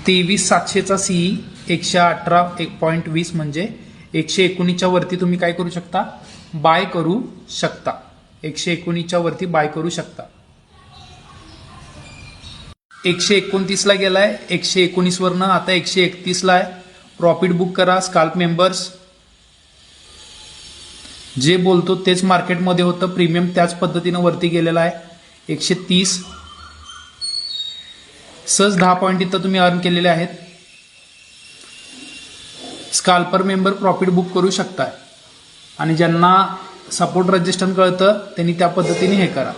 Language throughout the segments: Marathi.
23,700चा सीई 118.20 म्हणजे 119च्या वरती तुम्ही काय करू शकता, बाय करू शकता. 119च्या वरती बाय करू शकता. 129 ला गेलाय, 119 वरनं आता 131 ला आहे. प्रॉफिट बुक करा. स्काल्प मेंबर्स, जे बोलतो तेच मार्केटमध्ये होतं. प्रीमियम त्याच पद्धतीनं वरती गेलेला आहे. 130 सहज 10 पॉईंट इथं तुम्ही अर्न केलेले आहेत. स्काल्पर मेंबर प्रॉफिट बुक करू शकताय. आणि ज्यांना सपोर्ट रजिस्टर कळतं त्यांनी त्या पद्धतीने हे करा.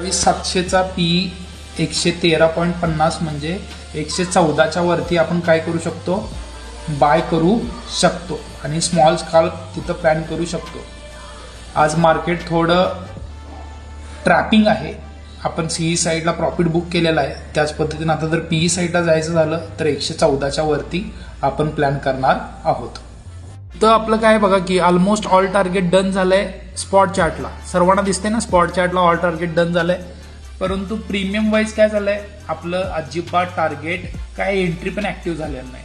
700चा पी 113.50 म्हणजे 114च्या वरती आपण काय करू शकतो, बाय करू शकतो. आणि स्मॉल स्काल्प तिथं प्लॅन करू शकतो. आज मार्केट थोडं ट्रॅपिंग आहे. आपण सीई साईडला प्रॉफिट बुक केलेला आहे. त्याच पद्धतीने आता जर पीई साईडला जायचं झालं तर 114च्या वरती आपण प्लॅन करणार आहोत. तर आपलं काय बघा की ऑलमोस्ट ऑल टार्गेट डन झालंय. स्पॉट चार्टला सर्वांना दिसते ना, स्पॉट चार्टला ऑल टार्गेट डन झालंय. परंतु प्रीमियम वाईज काय झालंय, आपलं अजिबात टार्गेट काय एंट्री पण ऍक्टिव्ह झालेलं नाही.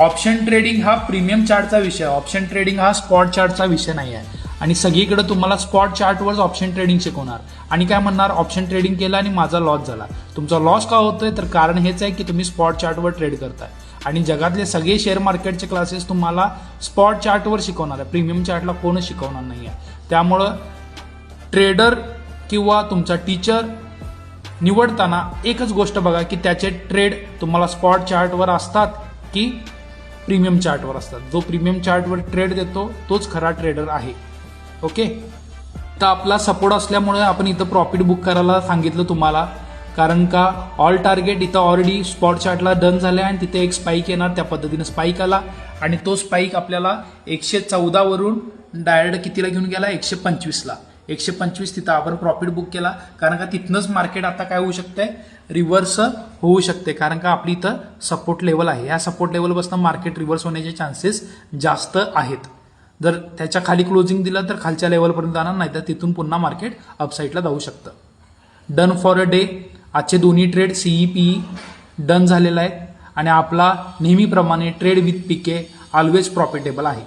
ऑप्शन ट्रेडिंग हा प्रीमियम चार्टचा विषय आहे. ऑप्शन ट्रेडिंग हा स्पॉट चार्टचा विषय नाही आहे. आणि सगळीकडे तुम्हाला स्पॉट चार्टवरच ऑप्शन ट्रेडिंग शिकवणार आणि काय म्हणणार, ऑप्शन ट्रेडिंग केलं आणि माझा लॉस झाला. तुमचा लॉस का होतोय, तर कारण हेच आहे की तुम्ही स्पॉट चार्टवर ट्रेड करताय. आणि जगातले सगळे शेअर मार्केटचे क्लासेस तुम्हाला स्पॉट चार्टवर शिकवणार आहे. प्रीमियम चार्टला कोणच शिकवणार नाही आहे. त्यामुळं ट्रेडर किंवा तुमचा टीचर निवडताना एकच गोष्ट बघा की त्याचे ट्रेड तुम्हाला स्पॉट चार्टवर असतात की प्रीमियम चार्टवर असतात. जो प्रीमियम चार्टवर ट्रेड देतो तोच खरा ट्रेडर आहे. ओके, तर आपला सपोर्ट असल्यामुळे आपण इथं प्रॉफिट बुक करायला सांगितलं तुम्हाला. कारण का ऑल टार्गेट इथं ऑलरेडी स्पॉट चार्टला डन झाले आणि तिथे एक स्पाईक येणार. त्या पद्धतीने स्पाईक आला आणि तो स्पाईक आपल्याला 114 वरून डायरेक्ट कितीला घेऊन गेला, 125 ला. 125 तिथं आपण प्रॉफिट बुक केला. कारण का तिथनंच मार्केट आता काय होऊ शकतंय, रिव्हर्स होऊ शकते. कारण का आपली इथं सपोर्ट लेवल आहे. या सपोर्ट लेवलपासून मार्केट रिव्हर्स होण्याचे चान्सेस जास्त आहेत. जर त्याच्या खाली क्लोजिंग दिलं तर खालच्या लेवलपर्यंत जाणार, नाही तर तिथून पुन्हा मार्केट अपसाईडला जाऊ शकतं. Done for a day. आजचे दोन्ही ट्रेड सीई पीई डन झालेला आहे आणि आपला नेहमीप्रमाणे trade with PK always profitable आहे.